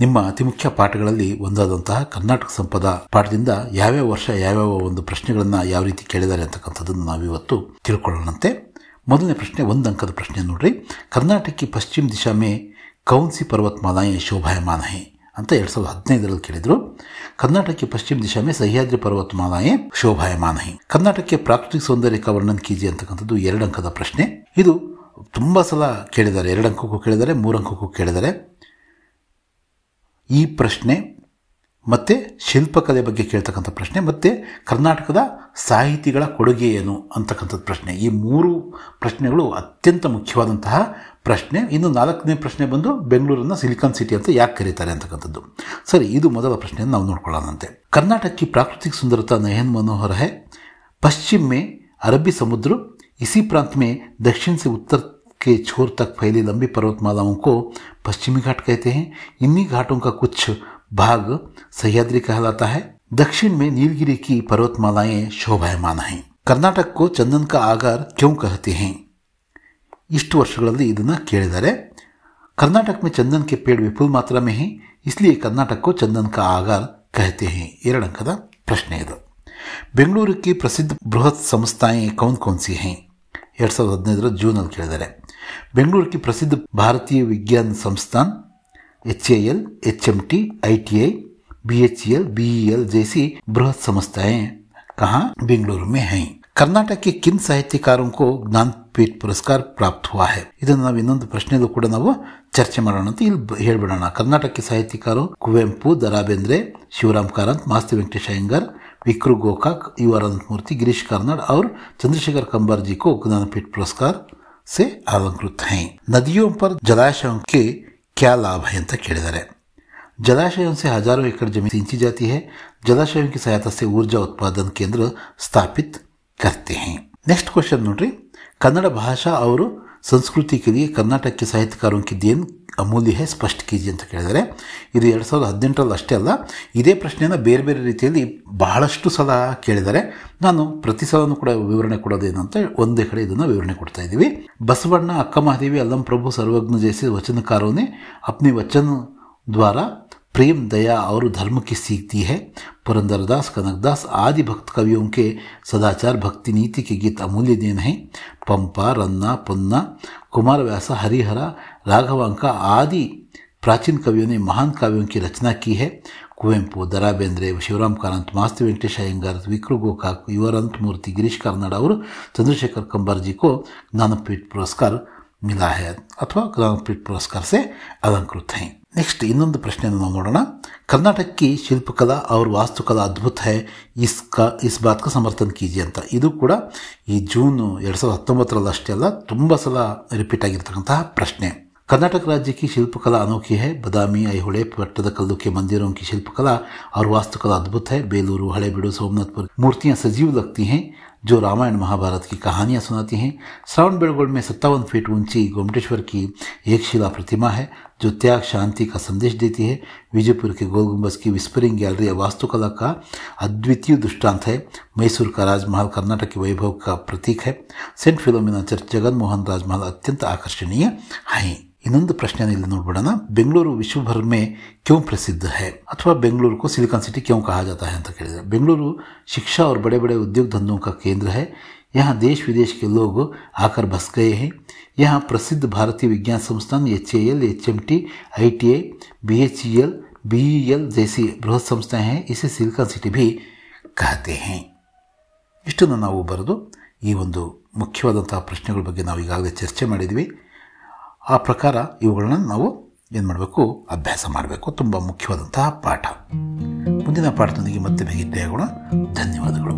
ನಿಮ್ಮ ಅತಿ ಮುಖ್ಯ ಪಾಠಗಳಲ್ಲಿ ಒಂದಾದಂತಹ ಕರ್ನಾಟಕ ಸಂಪದ ಪಾಠದಿಂದ ಯಾವ್ಯಾವ ವರ್ಷ ಯಾವ್ಯಾವ ಒಂದು ಪ್ರಶ್ನೆಗಳನ್ನ ಯಾವ ರೀತಿ ಕೇಳಿದ್ದಾರೆ ಅಂತಕ್ಕಂಥದ್ದನ್ನು ನಾವಿವತ್ತು ತಿಳ್ಕೊಳ್ಳೋಣಂತೆ. ಮೊದಲನೇ ಪ್ರಶ್ನೆ 1 ಅಂಕದ ಪ್ರಶ್ನೆ ನೋಡ್ರಿ. ಕರ್ನಾಟಕ ಕಿ ಪಶ್ಚಿಮ ದಿಶಾ ಮೇ ಕೌನ್ ಸಿ ಪರ್ವತಮಾಲಾಯೇ ಶೋಭಾಯಮಾನ ಹೈ ಅಂತ 2015ರಲ್ಲಿ ಕೇಳಿದ್ರು. कर्नाटक के पश्चिम दिशा में सह्याद्री पर्वतमालाएं शोभायमान है. कर्नाटक के प्राकृतिक सौंदर्य का वर्णन कीजिए ಅಂತಕ್ಕಂಥದ್ದು 2 ಅಂಕದ ಪ್ರಶ್ನೆ. ಇದು ತುಂಬಾ ಸಲ ಕೇಳಿದ್ದಾರೆ, 2 ಅಂಕಕ್ಕೂ ಕೇಳಿದ್ದಾರೆ, 3 ಅಂಕಕ್ಕೂ ಕೇಳಿದ್ದಾರೆ. ಈ ಪ್ರಶ್ನೆ ಮತ್ತೆ ಶಿಲ್ಪಕಲೆ ಬಗ್ಗೆ ಕೇಳ್ತಕ್ಕಂಥ ಪ್ರಶ್ನೆ ಮತ್ತೆ ಕರ್ನಾಟಕದ ಸಾಹಿತಿಗಳ ಕೊಡುಗೆ ಏನು ಅಂತಕ್ಕಂಥದ್ದು ಪ್ರಶ್ನೆ. ಈ 3 ಪ್ರಶ್ನೆಗಳು ಅತ್ಯಂತ ಮುಖ್ಯವಾದಂತಹ ಪ್ರಶ್ನೆ. ಇನ್ನು 4ನೇ ಪ್ರಶ್ನೆ ಬಂದು ಬೆಂಗಳೂರನ್ನ ಸಿಲಿಕಾನ್ ಸಿಟಿ ಅಂತ ಯಾಕೆ ಕರೀತಾರೆ ಅಂತಕ್ಕಂಥದ್ದು. ಸರಿ, ಇದು ಮೊದಲ ಪ್ರಶ್ನೆಯನ್ನು ನಾವು ನೋಡ್ಕೊಳ್ಳೋಣಂತೆ. कर्नाटक की प्राकृतिक सुंदरता नयन मनोहर है. पश्चिम में अरबी समुद्र, इसी प्रांत में दक्षिण से उत्तर के छोर तक फैली लंबी पर्वतमालाओं को पश्चिमी घाट कहते हैं. इन्हीं घाटों का कुछ भाग सह्याद्री कहलाता है. दक्षिण में नीलगिरी की पर्वतमालाएं शोभायमान हैं. कर्नाटक को चंदन का आगार क्यों कहते हैं? इष्ट वर्षಗಳಲ್ಲಿ ಇದನ್ನ ಕೇಳಿದ್ದಾರೆ. कर्नाटक में चंदन के पेड़ विपुल मात्रा में हैं, इसलिए कर्नाटक को चंदन का आगार कहते हैं. 2 अंकದ ಪ್ರಶ್ನೆ ಇದು. ಬೆಂಗಳೂರು की प्रसिद्ध बृहत संस्थाएं कौन कौन सी हैं? 2015 ಜೂನಲ್ಲಿ ಕೇಳಿದ್ದಾರೆ. ಬೆಂಗಳೂರು की प्रसिद्ध भारतीय विज्ञान संस्थान HAL, HMT, ITI, BHEL, BEL जैसी बृहत संस्थाएं कहाँ? बेंगलुरु में हैं. कर्नाटक के किन साहित्यकारों को ज्ञानपीठ पुरस्कार प्राप्त हुआ है? ಇದನ್ನು ನಾವು ಇನ್ನೊಂದು ಪ್ರಶ್ನೆಯಲ್ಲೂ ಕೂಡ ನಾವು ಚರ್ಚೆ ಮಾಡೋಣ ಅಂತ ಇಲ್ಲಿ ಹೇಳ್ಬಿಡೋಣ. ಕರ್ನಾಟಕ ಸಾಹಿತ್ಯಕಾರರು ಕುವೆಂಪು, ದ.ರಾ ಬೇಂದ್ರೆ, शिवराम कारंत, मास्ती वेंकटेश अयंगर, विक्रु गोकाक, यू आर अनंतमूर्ति, गिरीश कार्नाड और चंद्रशेखर कंबर जी को ज्ञानपीठ पुरस्कार से अलंकृत हैं. नदियों पर जलाशयों के क्या लाभ है ಅಂತ ಕೇಳಿದ್ದಾರೆ. जलाशयों से हजारों एकड़ जमीन सिंची जाती है. जलाशयों की सहायता से ऊर्जा उत्पादन केंद्र स्थापित करते हैं. Next question नोड्री. कन्नड़ भाषा और संस्कृति के लिए कर्नाटक के साहित्यकारों की देन ಅಮೂಲ್ಯ ಹೇ, ಸ್ಪಷ್ಟ ಕೀಜಿ ಅಂತ ಕೇಳಿದ್ದಾರೆ. ಇದು 2018ರಲ್ಲಿ ಅಷ್ಟೇ ಅಲ್ಲ, ಇದೇ ಪ್ರಶ್ನೆಯನ್ನು ಬೇರೆ ಬೇರೆ ರೀತಿಯಲ್ಲಿ ಬಹಳಷ್ಟು ಸಲ ಕೇಳಿದ್ದಾರೆ. ನಾನು ಪ್ರತಿ ಸಲನೂ ಕೂಡ ವಿವರಣೆ ಕೊಡೋದೇನಂತ ಒಂದೇ ಕಡೆ ಇದನ್ನು ವಿವರಣೆ ಕೊಡ್ತಾ ಇದ್ದೀವಿ. ಬಸವಣ್ಣ, ಅಕ್ಕ ಮಹಾದೇವಿ, ಅಲ್ಲಂ ಪ್ರಭು, सर्वज्ञ जैसे वचनकारों ने अपने वचन द्वारा प्रेम, दया और धर्म की सीख दी है. पुरंदरदास, कनकदास आदि भक्त कवियों के सदाचार, भक्ति, नीति के गीत अमूल्य देन हैं. पंपा, रन्ना, पुन्ना, कुमारव्यास, हरिहर, राघवांक आदि प्राचीन कवियों ने महान काव्यों की रचना की है. कुवेंपु, द.रा ಬೇಂದ್ರೆ, शिवराम कारंत, मास्ती वेंकटेश अयंगर, विक्रु गोकाक, यू आर अनंतमूर्ति, गिरीश कार्नाड और चंद्रशेखर कंबर जी को ज्ञानपीठ पुरस्कार मिला है अथवा ज्ञानपीठ पुरस्कार से अलंकृत हैं. नेक्स्ट ಇನ್ನೊಂದು ಪ್ರಶ್ನೆಯನ್ನು ನಾವು ನೋಡೋಣ. कर्नाटक की शिल्पकला और वास्तुकला अद्भुत है, इस बात का समर्थन कीजिए ಅಂತ. ಇದು ಕೂಡ ಈ ಜೂನ್ 2019ರಲ್ಲಿ ಅಷ್ಟೇ ಅಲ್ಲ, ತುಂಬ ಸಲ ರಿಪೀಟ್ ಆಗಿರ್ತಕ್ಕಂತಹ ಪ್ರಶ್ನೆ. कर्नाटक राज्य की शिल्पकला अनोखी है. बदामी, ऐहोळे, पट्टदकल्लु के मंदिरों की शिल्पकला और वास्तुकला अद्भुत है. बेलूरू, हड़ेबीडू, सोमनाथपुर मूर्तियां सजीव लगती हैं जो रामायण महाभारत की कहानियां सुनाती हैं. श्रावण बेलगोल में 57 फीट ऊंची गोमटेश्वर की एक शिला प्रतिमा है जो त्याग, शांति का संदेश देती है. विजयपुर के गोल गुंबज की विस्परिंग गैलरी वास्तुकला का अद्वितीय दृष्टांत है. मैसूर का राजमहल कर्नाटक के वैभव का प्रतीक है. Saint Philomena church, Jagan Mohan राजमहल अत्यंत आकर्षणीय है. ಇನ್ನೊಂದು ಪ್ರಶ್ನೆ ಇಲ್ಲಿ ನೋಡ್ಬಿಡೋಣ. ಬೆಂಗಳೂರು विश्व भर में क्यों प्रसिद्ध है अथवा बेंगलुरु को सिलिकॉन सिटी क्यों कहा जाता है ಅಂತ ಕೇಳಿದರೆ, बेंगलुरु शिक्षा और बड़े बड़े उद्योग धंधों का केंद्र है. यहाँ देश विदेश के लोग आकर बस गए हैं. यहाँ प्रसिद्ध भारतीय विज्ञान संस्थान HAL, HMT, ITI, BHEL, BEL जैसी बृहत संस्थाएं हैं. इसे सिलिकॉन सिटी भी कहते हैं. ಇಷ್ಟನ್ನು ನಾವು ಬರೆದು ಈ ಒಂದು ಮುಖ್ಯವಾದಂತಹ ಪ್ರಶ್ನೆಗಳ ಬಗ್ಗೆ ನಾವು ಈಗಾಗಲೇ ಚರ್ಚೆ ಮಾಡಿದ್ವಿ. ಆ ಪ್ರಕಾರ ಇವುಗಳನ್ನ ನಾವು ಏನು ಮಾಡಬೇಕು, ಅಭ್ಯಾಸ ಮಾಡಬೇಕು. ತುಂಬ ಮುಖ್ಯವಾದಂತಹ ಪಾಠ. ಮುಂದಿನ ಪಾಠದೊಂದಿಗೆ ಮತ್ತೆ ಭೇಟಿಯಾಗೋಣ. ಧನ್ಯವಾದಗಳು.